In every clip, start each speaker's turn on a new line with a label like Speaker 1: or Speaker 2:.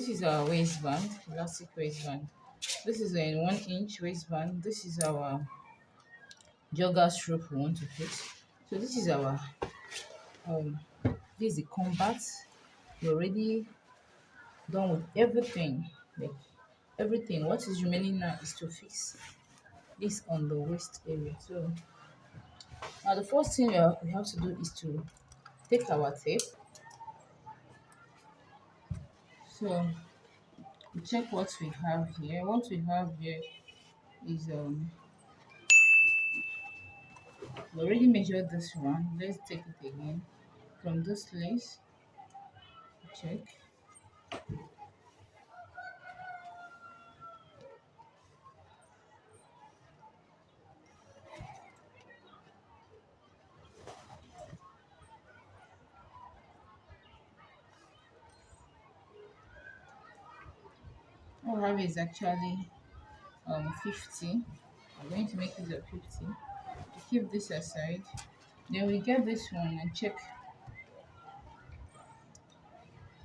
Speaker 1: this is our waistband, elastic waistband. This is a 1 inch waistband. This is our jogger stroke we want to put. So this is our um this is the combat. We're already done with everything. Like everything. What is remaining now is to fix this on the waist area. So now the first thing we have to do is to take our tape. So we check what we have here. What we have here is we already measured this one. Let's take it again from this place. Check. What we have is actually 50. I'm going to make it a 50. Keep this aside. Then we get this one and check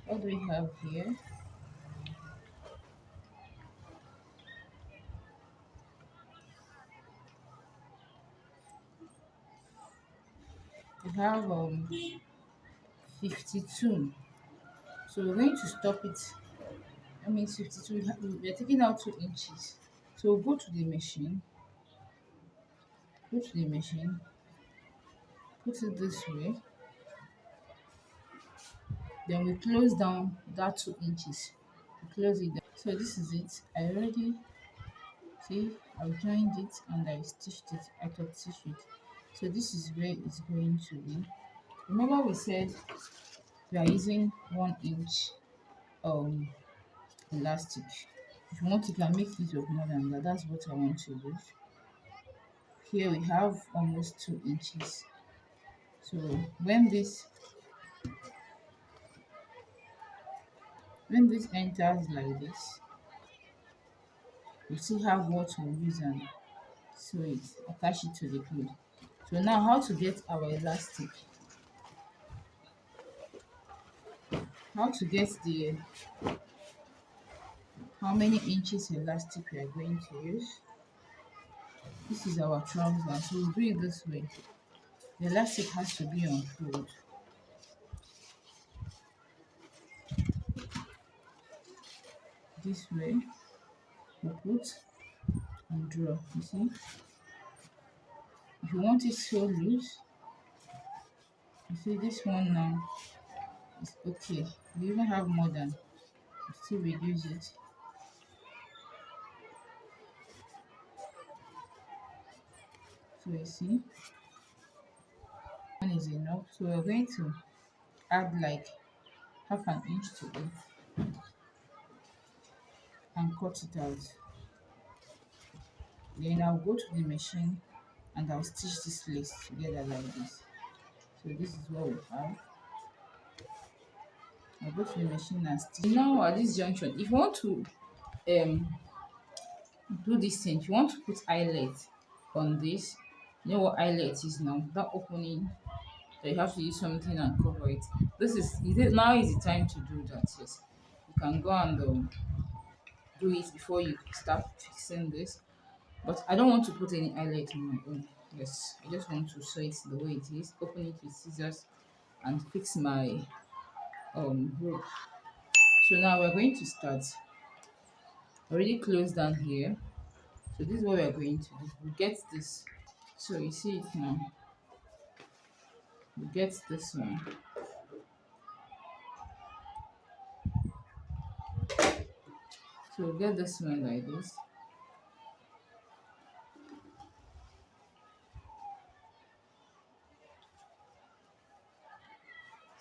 Speaker 1: what do we have here. We have 52. So we're going to stop it. I mean 52. We're taking out 2 inches. So we'll go to the machine. Go to the machine. Put it this way. Then we close down that 2 inches. We close it down. So this is it. I already see I've joined it and I stitched it. I top stitched it. So this is where it's going to be. Remember we said we are using 1 inch um elastic. If you want you can make use of more than that. That's what I want to use. Here we have almost 2 inches. So when this enters like this, you still have what to use and sew it, attach it to the cloth. So now how to get our elastic, how to get the how many inches elastic we are going to use. This is our trouser, so we'll do it this way. The elastic has to be unfolded. This way, we put and draw, you see. If you want it so loose, you see this one now is okay. You even have more than, you still reduce it. So you see, one is enough. So we're going to add like half an inch to it and cut it out. Then I'll go to the machine and I'll stitch this lace together like this. So this is what we have. I'll go to the machine and stitch. Now at this junction, if you want to do this thing, if you want to put eyelet on this, you know what eyelet is now? That opening, so you have to use something and cover it. Now is the time to do that. Yes, you can go and do it before you start fixing this. But I don't want to put any eyelet on my own. Yes, I just want to sew it the way it is, open it with scissors and fix my rope. So now we're going to start. Already closed down here. So this is what we're going to do. We get this. So you see it now. We get this one. So we get this one like this.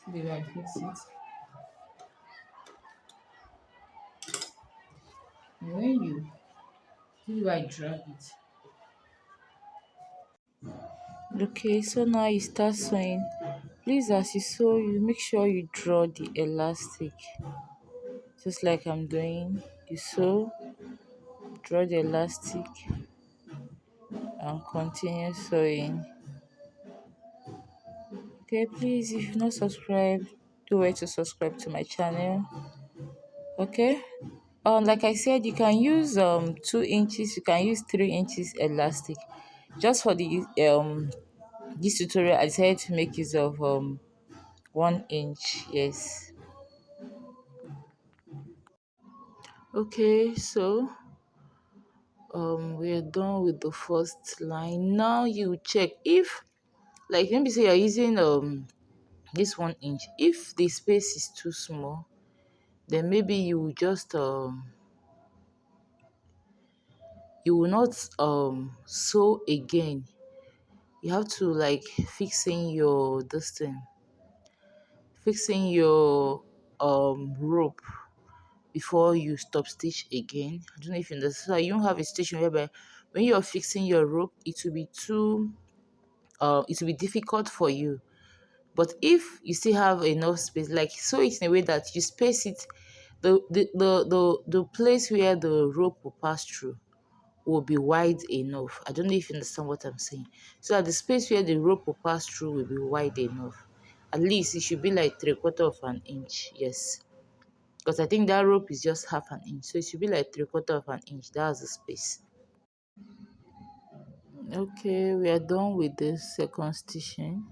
Speaker 1: See the way I fix it. And when you see the way I drag it. Okay, so now you start sewing. Please, as you sew, you make sure you draw the elastic. Just like I'm doing. You sew, draw the elastic, and continue sewing. Okay, please, if you've not subscribed, do wait to subscribe to my channel. Okay. Like I said, you can use 2 inches, you can use 3 inches elastic. Just for the this tutorial, I decided to make use of 1 inch. Yes. Okay, so we are done with the first line. Now you check if, like, maybe say you're using this 1 inch. If the space is too small, then maybe you just you will not sew again. You have to like fixing your this thing, fixing your rope before you stop stitch again. I don't know if you understand. So you don't have a station whereby when you're fixing your rope, it will be too it will be difficult for you. But if you still have enough space, like sew it in a way that you space it, the place where the rope will pass through will be wide enough. I don't know if you understand what I'm saying. So that the space where the rope will pass through will be wide enough. At least it should be like 3/4 of an inch. Yes. Because I think that rope is just half an inch. So it should be like 3/4 of an inch. That's the space. Okay, we are done with the second stitching.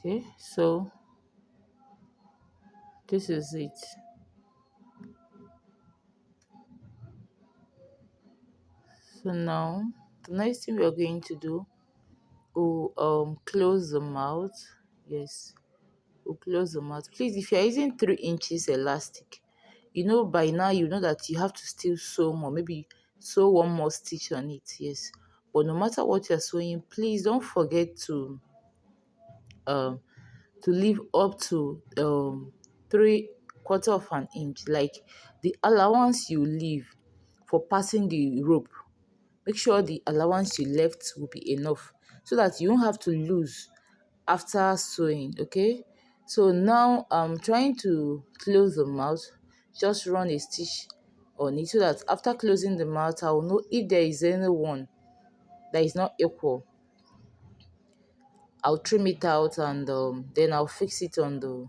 Speaker 1: Okay, so this is it. So now the next thing we are going to do, we'll close the mouth. Yes, we'll close the mouth. Please, if you're using 3 inches elastic, you know by now you know that you have to still sew more, maybe sew one more stitch on it. Yes, but no matter what you're sewing, please don't forget um to leave up to 3/4 of an inch, like the allowance you leave for passing the rope. Make sure the allowance you left will be enough so that you won't have to lose after sewing. Okay, so now I'm trying to close the mouth. Just run a stitch on it so that after closing the mouth, I will know if there is any one that is not equal. I'll trim it out, and then I'll fix it on the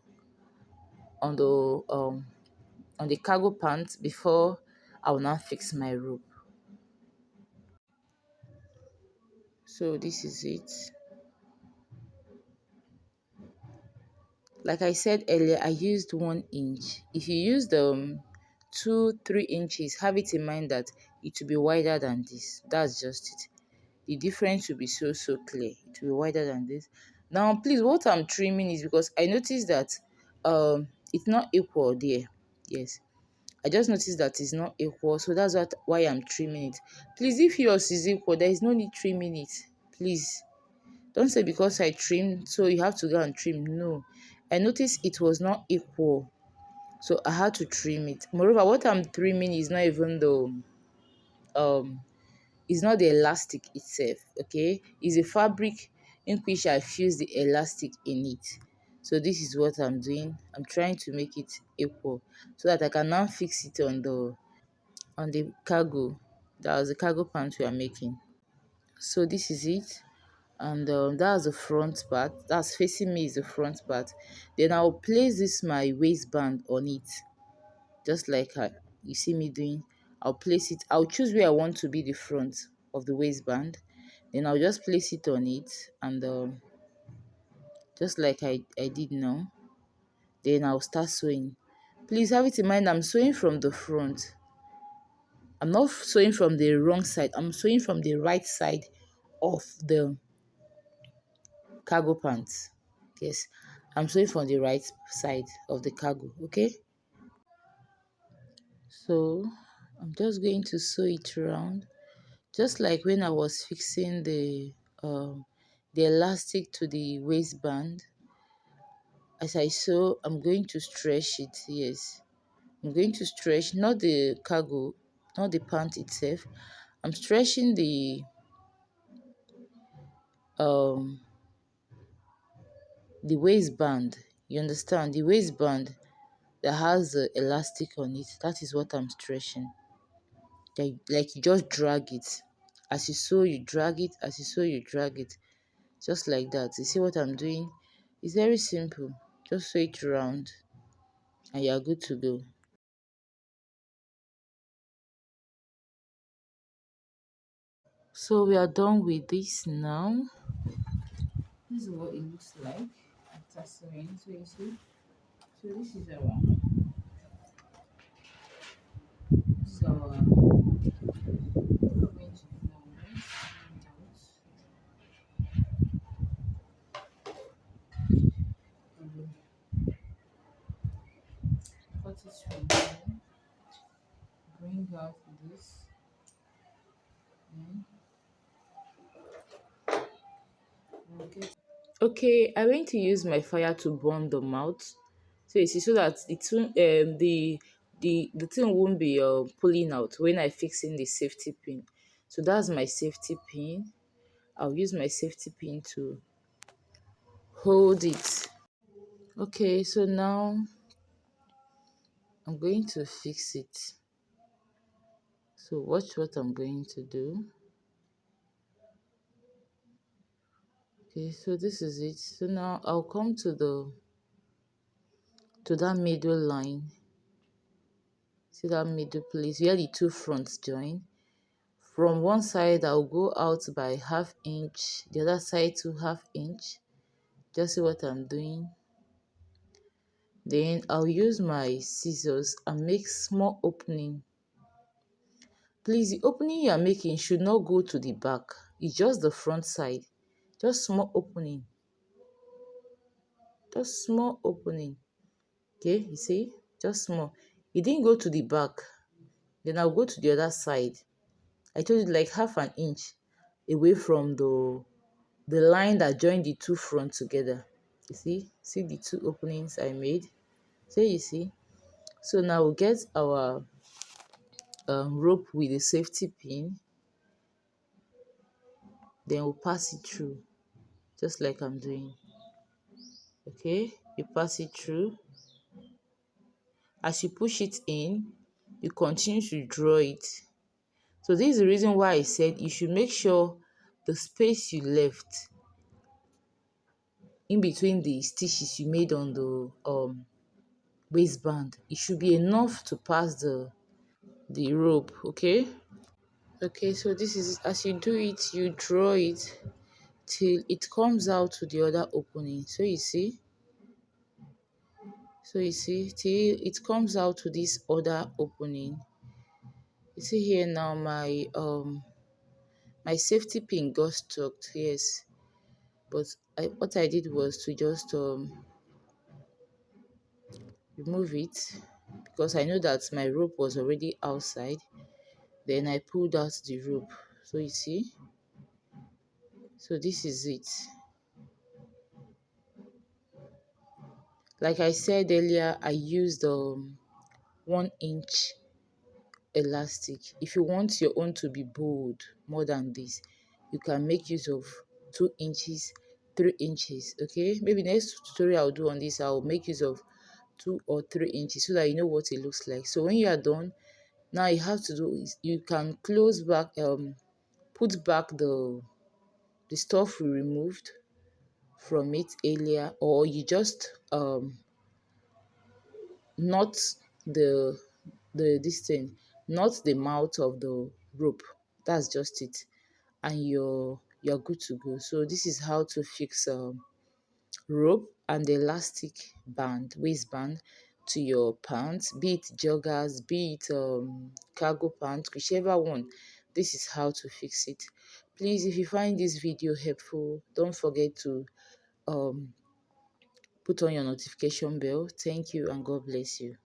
Speaker 1: um on the cargo pants before I will now fix my rope. So this is it. Like I said earlier, I used 1 inch. If you use the 2 3 inches, have it in mind that it will be wider than this. That's just it. The difference will be so clear. It will be wider than this. Now please, what I'm trimming is because I noticed that it's not equal there. Yes, I just noticed that it's not equal, so that's why I'm trimming it. Please, if yours is equal, there is no need trimming it. Please don't say because I trimmed, so you have to go and trim. No, I noticed it was not equal, so I had to trim it. Moreover, what I'm trimming is not even the um is not the elastic itself. Okay, it's a fabric in which I fuse the elastic in it. So this is what I'm doing. I'm trying to make it equal so that I can now fix it on the cargo. That was the cargo pants we are making. So this is it, and that's the front part. That's facing me is the front part. Then I'll place this my waistband on it, just like you see me doing. I'll place it. I'll choose where I want to be the front of the waistband. Then I'll just place it on it, and just like I did now. Then I'll start sewing. Please have it in mind, I'm sewing from the front. I'm not sewing from the wrong side. I'm sewing from the right side of the cargo pants. Yes, I'm sewing from the right side of the cargo. Okay, so I'm just going to sew it around, just like when I was fixing the elastic to the waistband. As I sew, I'm going to stretch it. Yes, I'm going to stretch, not the cargo, not the pant itself. I'm stretching um the waistband. You understand? The waistband that has the elastic on it. That is what I'm stretching. Like you just drag it. As you sew, you drag it. As you sew, you drag it. Just like that. You see what I'm doing? It's very simple. Just sew it around and you're good to go. So we are done with this now. This is what it looks like after sewing. So you see, so this is our what we're going to do now. Let's find cut it from here, bring out this, then we'll get. Okay, I'm going to use my fire to burn the mouth. So you see, so that the thing won't be pulling out when I fix in the safety pin. So that's my safety pin. I'll use my safety pin to hold it. Okay, so now I'm going to fix it. So watch what I'm going to do. Okay, so this is it. So now I'll come to that middle line. See that middle place where the two fronts join. From one side I'll go out by half inch, the other side to half inch. Just see what I'm doing. Then I'll use my scissors and make small opening. Please, the opening you are making should not go to the back. It's just the front side. Just small opening. Just small opening. Okay, you see? Just small. It didn't go to the back. Then I'll go to the other side. I told you like half an inch away from the line that joined the two fronts together. You see the two openings I made. So you see, so now we'll get our rope with a safety pin, then we'll pass it through just like I'm doing. Okay, you pass it through. As you push it in, you continue to draw it. So this is the reason why I said you should make sure the space you left in between the stitches you made on the waistband, it should be enough to pass the rope. Okay, so this is, as you do it, you draw it till it comes out to the other opening. So you see, till it comes out to this other opening. You see here now, my safety pin got stuck. Yes, but what I did was to just remove it, because I know that my rope was already outside. Then I pulled out the rope. So you see, so this is it. Like I said earlier, I used 1 inch elastic. If you want your own to be bold more than this, you can make use of 2 inches, 3 inches. Okay, maybe next tutorial I'll do on this, I'll make use of 2 or 3 inches so that you know what it looks like. So when you are done, now you have to do is you can close back, put back the stuff we removed from it earlier, or you just knot the this thing, not the mouth of the rope. That's just it, and you're good to go. So this is how to fix rope and elastic band, waistband, to your pants, be it joggers, be it cargo pants, whichever one. This is how to fix it. Please, if you find this video helpful, don't forget to um put on your notification bell. Thank you and God bless you.